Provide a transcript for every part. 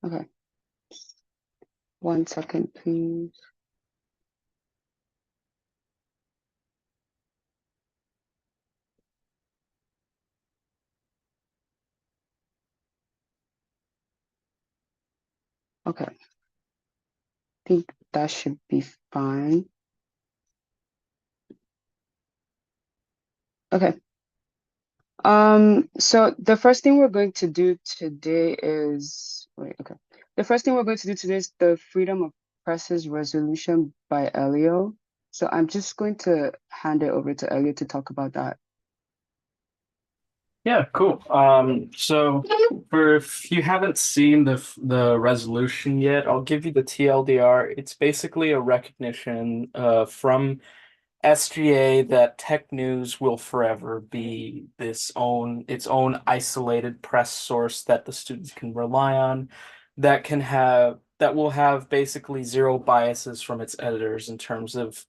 Okay. 1 second, please. Okay. I think that should be fine. Okay. So the first thing we're going to do today is, wait, okay. The first thing we're going to do today is the freedom of press's resolution by Elio. So I'm just going to hand it over to Elio to talk about that. Yeah, cool. So for if you haven't seen the resolution yet, I'll give you the TLDR. It's basically a recognition from SGA that tech news will forever be its own isolated press source that the students can rely on, that will have basically zero biases from its editors in terms of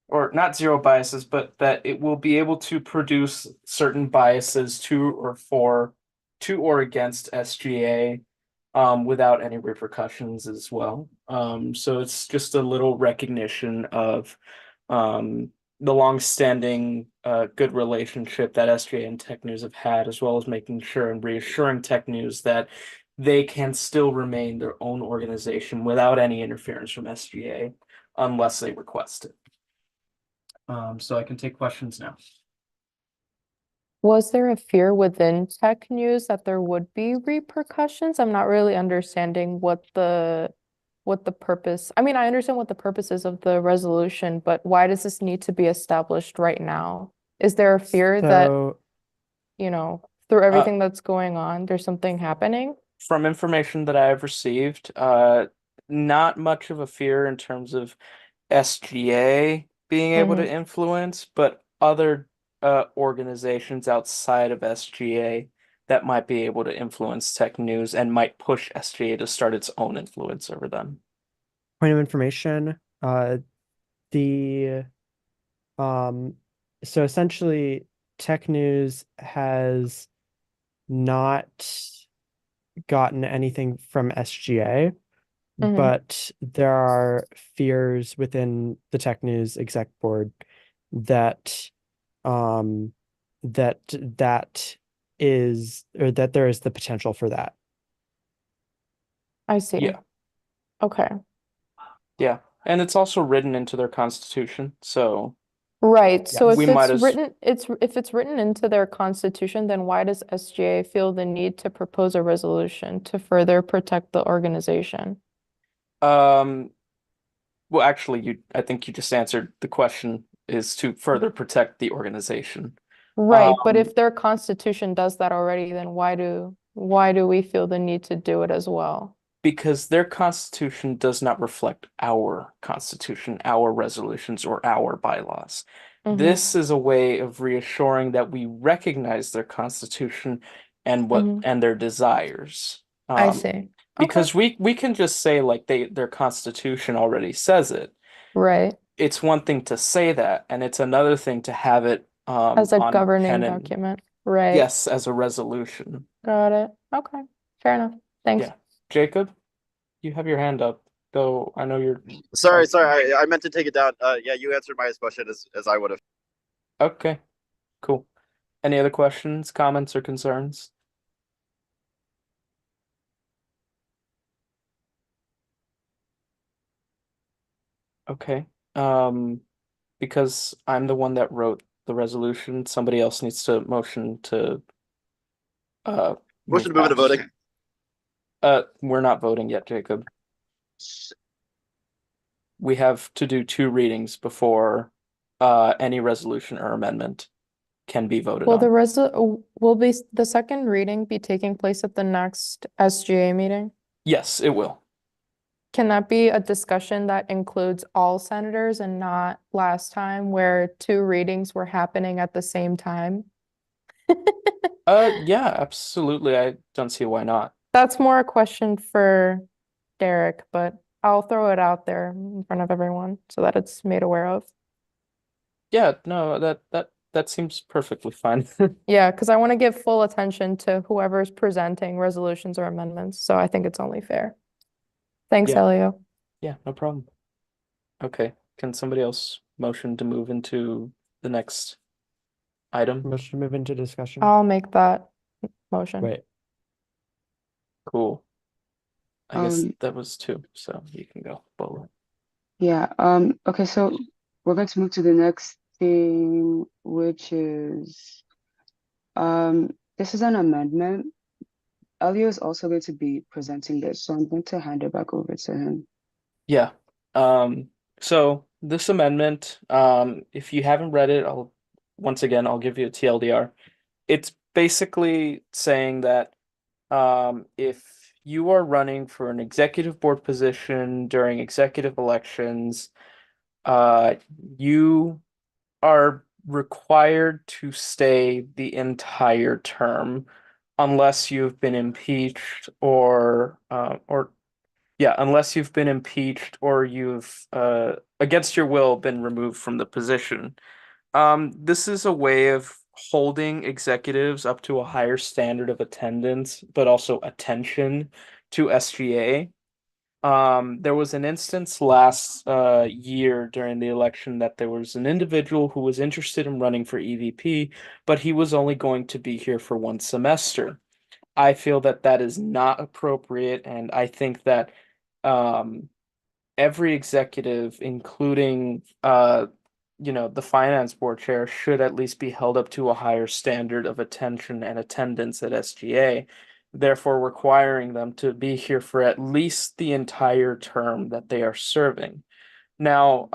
or not zero biases, but that it will be able to produce certain biases to or against SGA without any repercussions as well. So it's just a little recognition of the long-standing good relationship that SGA and Tech News have had, as well as making sure and reassuring Tech News that they can still remain their own organization without any interference from SGA unless they request it. So I can take questions now. Was there a fear within tech news that there would be repercussions? I'm not really understanding what the purpose. I mean, I understand what the purpose is of the resolution, but why does this need to be established right now? Is there a fear that, So, through Uh, everything that's going on, there's something happening? from information that I have received, not much of a fear in terms of SGA being able to influence, but other organizations outside of SGA that might be able to influence tech news and might push SGA to start its own influence over them. point of information, the um so essentially Tech News has not gotten anything from SGA, but there are fears within the Tech News exec board that um that is or that there is the potential for that. I see. Yeah, Okay. yeah. And it's also written into their constitution, so Right. So we if might it's as written, if it's written into their constitution, then why does SGA feel the need to propose a resolution to further protect the organization? um well actually I think you just answered the question is to further protect the organization. Right, but Um if their constitution does that already, then why do we feel the need to do it as well? because their constitution does not reflect our constitution, our resolutions, or our bylaws. This is a way of reassuring that we recognize their constitution and their desires. I see. Okay. Because we can just say like their constitution already says it. Right. It's one thing to say that, and it's another thing to have it As a on governing pen and document. Right. yes, as a resolution. Got it. Okay. Fair enough. Thanks. Yeah. Jacob, you have your hand up, though I know you're Sorry. I meant to take it down. Yeah, you answered my question as I would have. okay, cool. Any other questions, comments, or concerns? Okay. Because I'm the one that wrote the resolution, somebody else needs to motion to Motion move to move into past. voting. We're not voting yet, Jacob. We have to do 2 readings before any resolution or amendment can be voted Will on. the second reading be taking place at the next SGA meeting? Yes, it will. Can that be a discussion that includes all senators and not last time where 2 readings were happening at the same time? Yeah, absolutely. I don't see why not. That's more a question for Derek, but I'll throw it out there in front of everyone so that it's made aware of. Yeah, no, that seems perfectly fine. Yeah, because I want to give full attention to whoever's presenting resolutions or amendments, so I think it's only fair. Thanks, Yeah. Elio. Yeah, no problem. Okay, can somebody else motion to move into the next item? Motion to move into discussion. I'll make that motion. Wait, Cool. I guess Um, that was two, so you can go. Bolo. yeah, okay, so we're going to move to the next thing, which is this is an amendment. Elio is also going to be presenting this, so I'm going to hand it back over to him. Yeah. So this amendment, if you haven't read it, I'll give you a TLDR. It's basically saying that if you are running for an executive board position during executive elections, you are required to stay the entire term unless you've been impeached unless you've been impeached or you've against your will been removed from the position. This is a way of holding executives up to a higher standard of attendance, but also attention to SGA. There was an instance last year during the election that there was an individual who was interested in running for EVP, but he was only going to be here for 1 semester. I feel that that is not appropriate, and I think that um, every executive, including the finance board chair, should at least be held up to a higher standard of attention and attendance at SGA, therefore requiring them to be here for at least the entire term that they are serving. Now,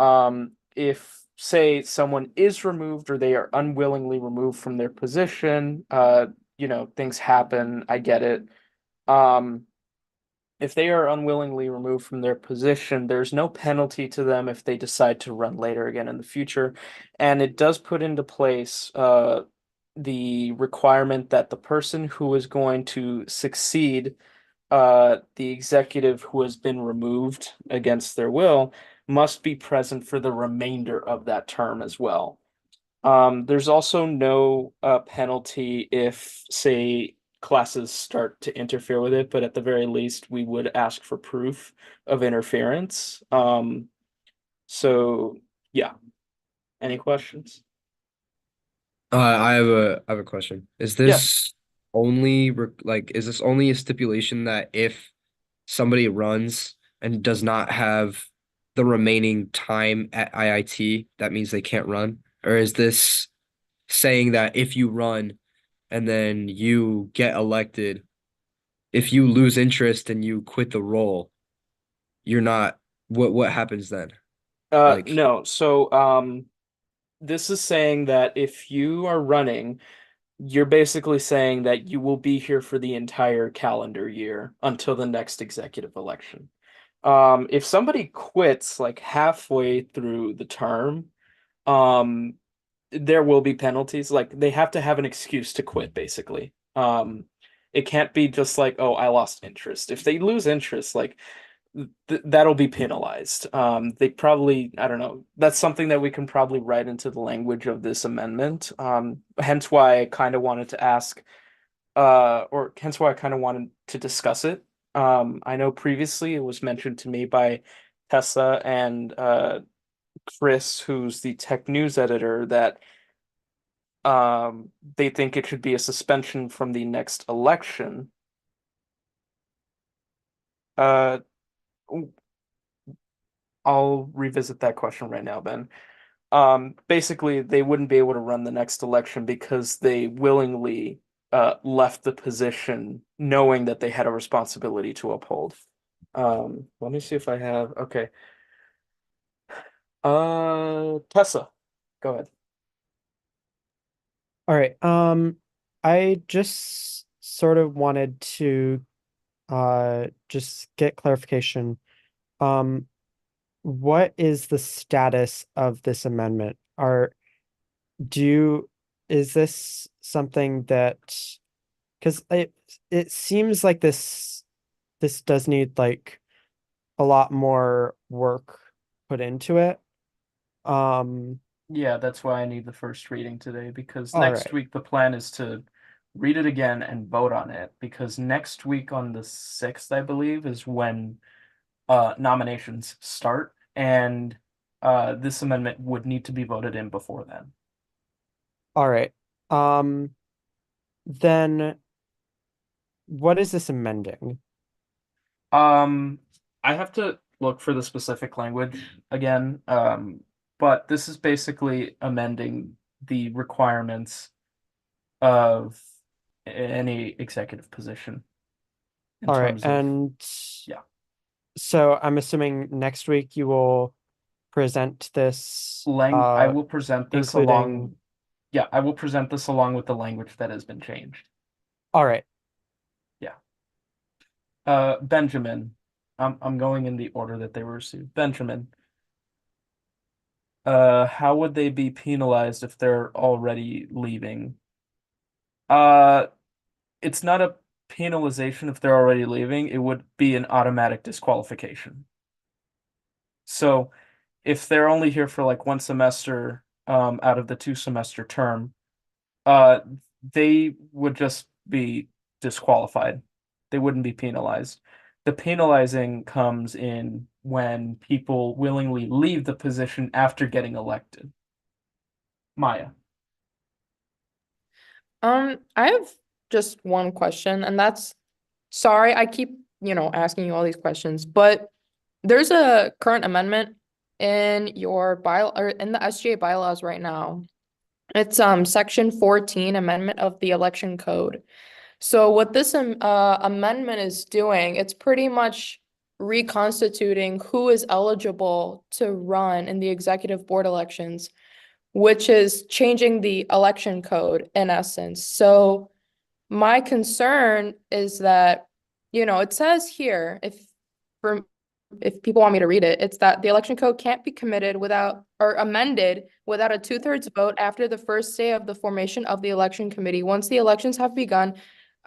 if say someone is removed or they are unwillingly removed from their position, things happen, I get it. Um, if they are unwillingly removed from their position, there's no penalty to them if they decide to run later again in the future. And it does put into place the requirement that the person who is going to succeed the executive who has been removed against their will must be present for the remainder of that term as well. There's also no penalty if, say, classes start to interfere with it, but at the very least, we would ask for proof of interference. So yeah. Any questions? I have a question. Is Yeah. this is this only a stipulation that if somebody runs and does not have the remaining time at IIT, that means they can't run? Or is this saying that if you run and then you get elected, if you lose interest and you quit the role, you're not what happens then? Like No. So this is saying that if you are running, you're basically saying that you will be here for the entire calendar year until the next executive election. If somebody quits like halfway through the term, um, there will be penalties. Like they have to have an excuse to quit, basically. It can't be just like, oh, I lost interest. If they lose interest, like that'll be penalized. They probably, I don't know, that's something that we can probably write into the language of this amendment. Hence why I kind of wanted to ask, or hence why I kind of wanted to discuss it. I know previously it was mentioned to me by Tessa and Chris, who's the tech news editor, that they think it should be a suspension from the next election. Uh, I'll revisit that question right now, Ben. Basically, they wouldn't be able to run the next election because they willingly left the position knowing that they had a responsibility to uphold. Let me see if I have. Okay. Tessa, go ahead. all right. I just sort of wanted to just get clarification. What is the status of this amendment? Is this something that, because it seems like this does need like a lot more work put into it. Yeah, that's why I need the first reading today, because All next right. week the plan is to read it again and vote on it, because next week on the 6th, I believe, is when nominations start, and this amendment would need to be voted in before then. All right. Then what is this amending? I have to look for the specific language again, but this is basically amending the requirements of any executive position in All right, terms of and yeah. so I'm assuming next week you will present this, I will present this including. I will present this along with the language that has been changed. All right. Yeah. Benjamin, I'm going in the order that they were received. Benjamin, how would they be penalized if they're already leaving? It's not a penalization if they're already leaving. It would be an automatic disqualification. So if they're only here for like one semester, out of the 2 semester term, uh, they would just be disqualified. They wouldn't be penalized. The penalizing comes in when people willingly leave the position after getting elected. Maya. I have just one question, and that's, sorry, I keep, asking you all these questions, but there's a current amendment in your or in the SGA bylaws right now. It's section 14 amendment of the election code. So what this amendment is doing, it's pretty much reconstituting who is eligible to run in the executive board elections, which is changing the election code in essence. So my concern is that, it says here, if people want me to read it, it's that the election code can't be committed without or amended without a 2/3 vote after the first day of the formation of the election committee. Once the elections have begun,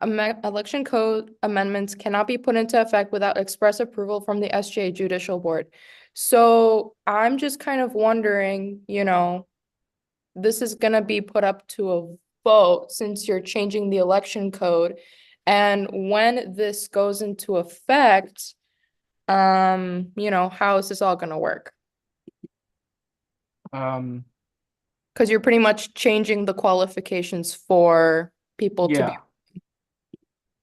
election code amendments cannot be put into effect without express approval from the SGA Judicial Board. So I'm just kind of wondering, this is gonna be put up to a vote since you're changing the election code. And when this goes into effect, how is this all gonna work? Um, Because you're pretty much changing the qualifications for people to be. yeah.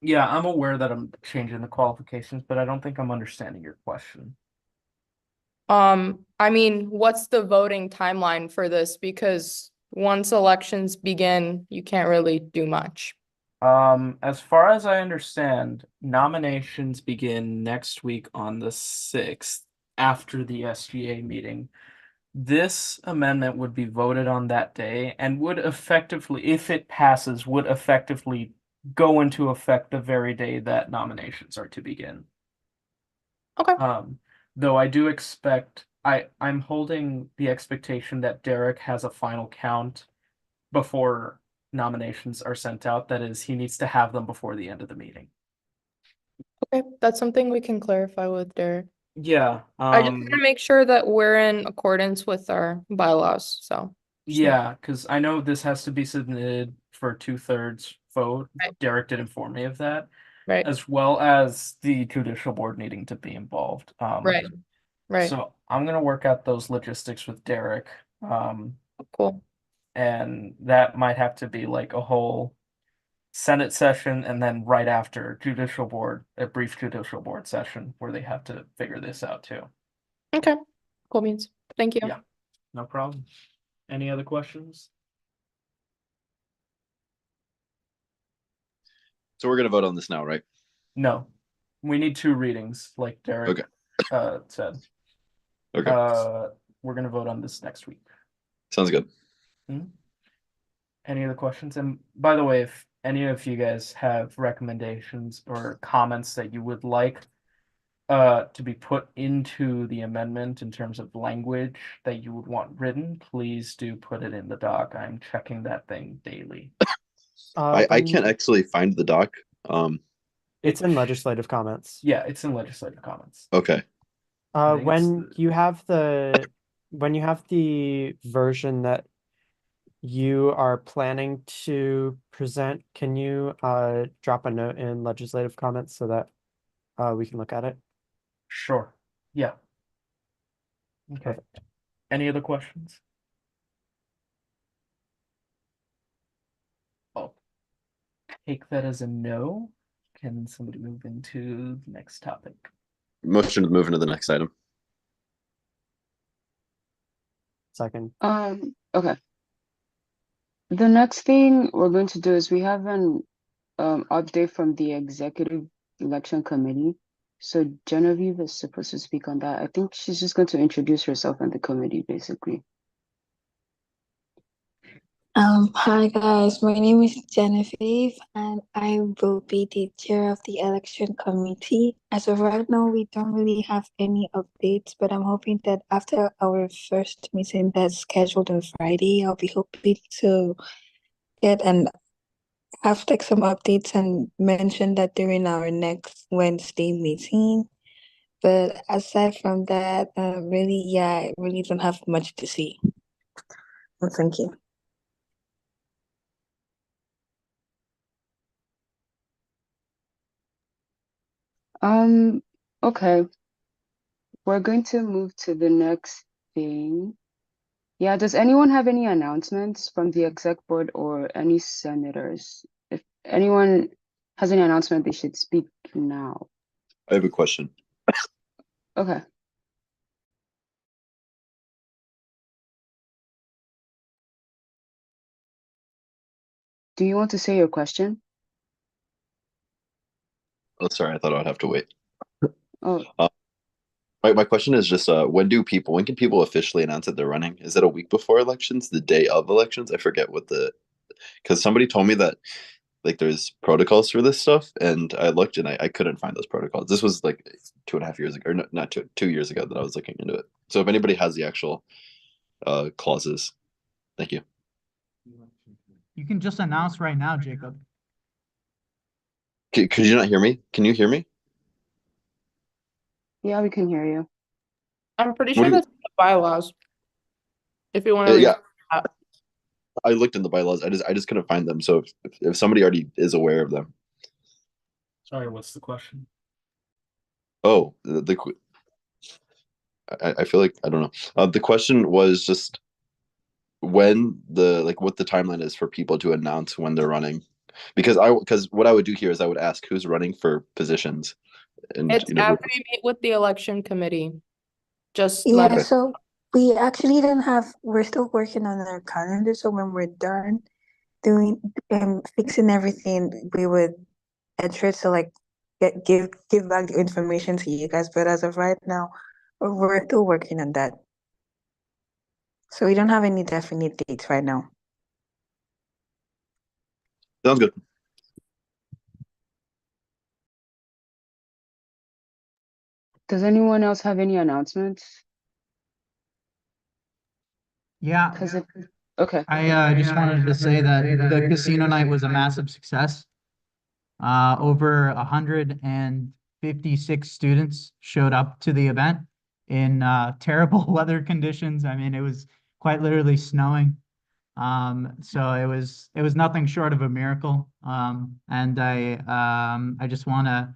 Yeah, I'm aware that I'm changing the qualifications, but I don't think I'm understanding your question. I mean, what's the voting timeline for this? Because once elections begin, you can't really do much. As far as I understand, nominations begin next week on the 6th after the SGA meeting. This amendment would be voted on that day and would effectively, if it passes, would effectively go into effect the very day that nominations are to begin. Okay. Though I do expect I'm holding the expectation that Derek has a final count before nominations are sent out. That is, he needs to have them before the end of the meeting. Okay, that's something we can clarify with Derek. Yeah. I just want to make sure that we're in accordance with our bylaws, so. Yeah, because I know this has to be submitted for 2/3 vote. Right. Derek did inform me of that, Right, as well as the judicial board needing to be involved. right, right, So I'm gonna work out those logistics with Derek. cool. And that might have to be like a whole Senate session and then right after judicial board, a brief judicial board session where they have to figure this out too. Okay, cool beans. Thank you. Yeah, no problem. Any other questions? So we're gonna vote on this now, right? No, we need 2 readings, like Derek said. Okay. We're gonna vote on this next week. Sounds good. Any other questions? And by the way, if any of you guys have recommendations or comments that you would like to be put into the amendment in terms of language that you would want written, please do put it in the doc. I'm checking that thing daily. I can't actually find the doc. It's in legislative comments. Yeah, it's in legislative comments. Okay. I think it's When you have the when you have the version that you are planning to present, can you drop a note in legislative comments so that we can look at it? Sure. Yeah. Okay. Perfect. Any other questions? I'll take that as a no. Can somebody move into the next topic? Motion to move into the next item. Second. Okay. The next thing we're going to do is we have an update from the Executive Election Committee. So Genevieve is supposed to speak on that. I think she's just going to introduce herself and the committee, basically. Hi guys, my name is Genevieve and I will be the chair of the election committee. As of right now, we don't really have any updates, but I'm hoping that after our first meeting that's scheduled on Friday, I'll be hoping to get and have like some updates and mention that during our next Wednesday meeting. But aside from that, really, yeah, I really don't have much to say. Well, thank you. Okay. We're going to move to the next thing. Yeah, does anyone have any announcements from the exec board or any senators? If anyone has any announcement, they should speak now. I have a question. Okay. Do you want to say your question? Oh, sorry, I thought I would have to wait. Oh, My question is just when can people officially announce that they're running? Is it a week before elections, the day of elections? I forget because somebody told me that like there's protocols for this stuff, and I looked and I couldn't find those protocols. This was like 2.5 years ago, or not 2 years ago that I was looking into it. So if anybody has the actual clauses, thank you. You can just announce right now, Jacob. Could you not hear me? Can you hear me? yeah, we can hear you. I'm pretty What sure do you- that's in the bylaws. If you want to read Yeah, that. I looked in the bylaws. I just couldn't find them. So if somebody already is aware of them, Sorry, what's the question? oh, I feel like I don't know. The question was just when what the timeline is for people to announce when they're running, because what I would do here is I would ask who's running for positions, and It's you know after you meet with the election committee. Just Yeah, let so we actually don't have, we're still working on our calendar. So when we're done doing fixing everything, we would ensure to like give back the information to you guys. But as of right now, we're still working on that. So we don't have any definite dates right now. sounds good. Does anyone else have any announcements? Yeah, Because okay. I just wanted to say that the casino night was a massive success. Over 156 students showed up to the event in terrible weather conditions. I mean, it was quite literally snowing. So it was nothing short of a miracle. And I just want to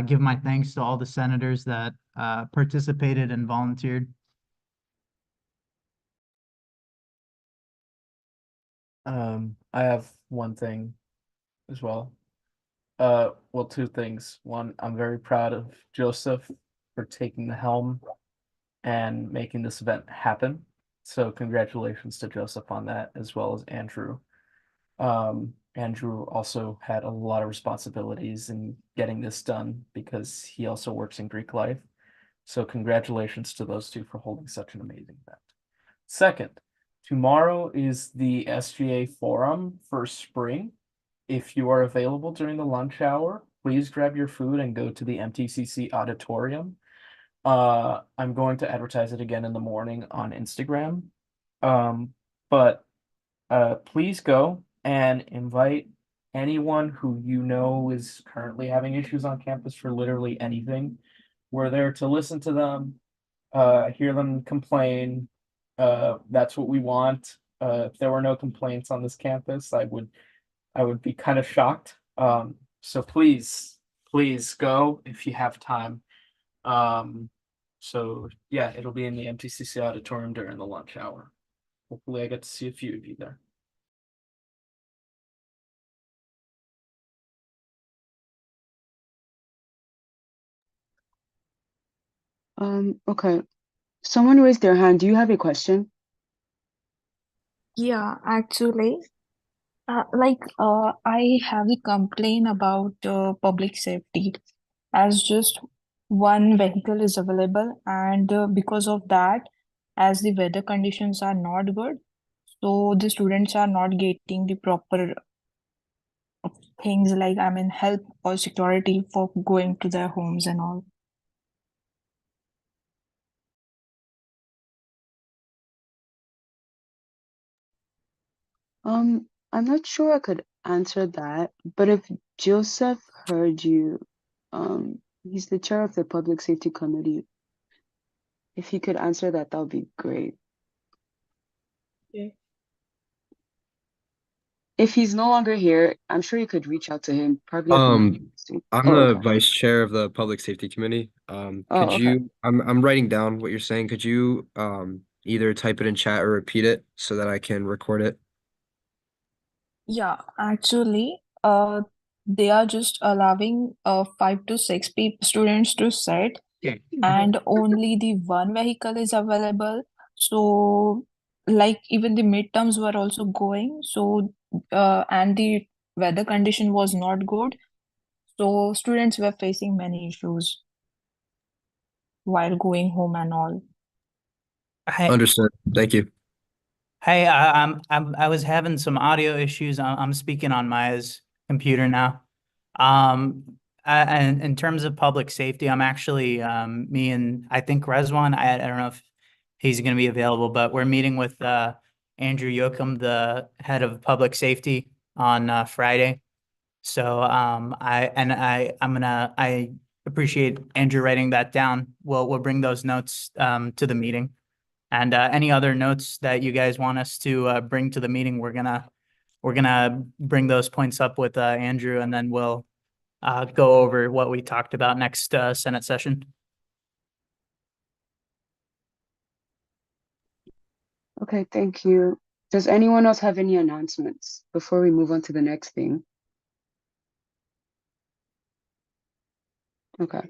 give my thanks to all the senators that participated and volunteered. I have one thing as well. Well, two things. One, I'm very proud of Joseph for taking the helm and making this event happen. So congratulations to Joseph on that, as well as Andrew. Andrew also had a lot of responsibilities in getting this done because he also works in Greek life. So congratulations to those two for holding such an amazing event. Second, tomorrow is the SGA forum for spring. If you are available during the lunch hour, please grab your food and go to the MTCC auditorium. I'm going to advertise it again in the morning on Instagram. But please go and invite anyone who you know is currently having issues on campus for literally anything. We're there to listen to them, hear them complain. That's what we want. If there were no complaints on this campus, I would be kind of shocked. So please go if you have time. So yeah, it'll be in the MTCC auditorium during the lunch hour. Hopefully I get to see a few of you there. Okay. Someone raised their hand. Do you have a question? Yeah, actually, I have a complaint about public safety, as just one vehicle is available, and because of that, as the weather conditions are not good, so the students are not getting the proper things like, I mean, help or security for going to their homes and all. I'm not sure I could answer that, but if Joseph heard you, he's the chair of the Public Safety Committee. If he could answer that, that would be great. Okay. If he's no longer here, I'm sure you could reach out to him probably at the meeting next week. I'm Oh, the okay. vice chair of the Public Safety Committee. Oh, Could okay. you, I'm writing down what you're saying. Could you either type it in chat or repeat it so that I can record it? Yeah, actually, they are just allowing 5 to 6 students to sit, and only the one vehicle is available. So, like even the midterms were also going. So, and the weather condition was not good. So students were facing many issues while going home and all. Hey, Understood. Thank you. hey, I was having some audio issues. I'm speaking on Maya's computer now. And in terms of public safety, I'm actually me and I think Rezwan. I don't know if he's going to be available, but we're meeting with Andrew Yoakum, the head of public safety, on Friday. So I appreciate Andrew writing that down. We'll bring those notes to the meeting. And any other notes that you guys want us to bring to the meeting, we're gonna bring those points up with Andrew, and then we'll go over what we talked about next Senate session. Okay, thank you. Does anyone else have any announcements before we move on to the next thing? Okay.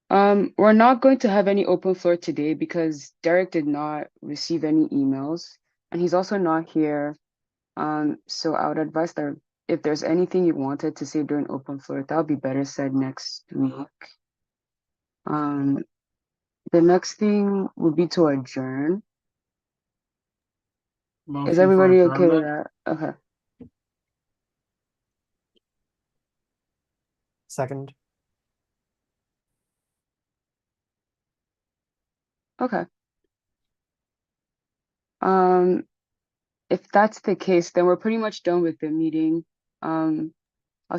We're not going to have any open floor today because Derek did not receive any emails, and he's also not here. So I would advise that if there's anything you wanted to say during open floor, that would be better said next week. The next thing would be to adjourn. Motion Is for everybody okay with adjournment. that? Okay. Second. Okay. If that's the case, then we're pretty much done with the meeting. I'll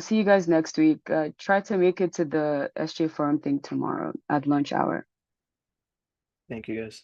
see you guys next week. Try to make it to the SJ Forum thing tomorrow at lunch hour. Thank you guys.